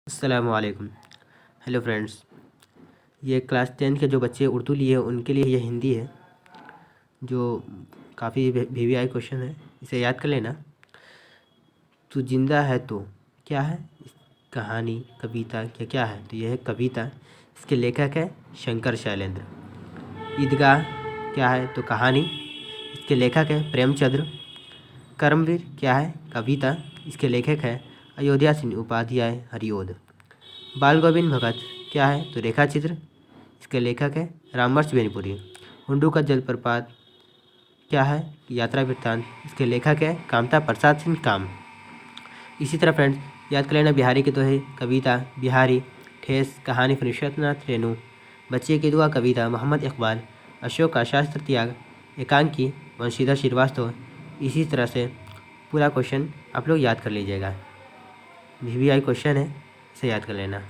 अस्सलामुअलैकुम। Hello friends, ये class 10 के जो बच्चे उर्दू लिए हैं उनके लिए ये हिंदी है, जो काफ़ी वीवीआई क्वेश्चन है। इसे याद कर लेना। तू जिंदा है तो क्या है? कहानी, कविता, क्या क्या है? तो यह है कविता। इसके लेखक है शंकर शैलेंद्र। ईदगाह क्या है? तो कहानी। इसके लेखक है प्रेमचंद्र। कर्मवीर क्या है? कविता। इसके लेखक है अयोध्या सिंह उपाध्याय हरिओद। बाल गोविंद भगत क्या है? तो रेखाचित्र। इसके लेखक है रामवर्ष बेनीपुरी। हुंडू का जलप्रपात क्या है? यात्रा वृत्तांत। इसके लेखक है कामता प्रसाद सिंह काम। इसी तरह फ्रेंड्स याद कर लेना, बिहारी के दोहे कविता बिहारी, ठेस कहानी फरिश्तनाथ रेणु, बच्चे की दुआ कविता मोहम्मद इकबाल, अशोक का शास्त्र त्याग एकांकी वंशीधर श्रीवास्तव। इसी तरह से पूरा क्वेश्चन आप लोग याद कर लीजिएगा। वीवीआई क्वेश्चन है, इसे याद कर लेना।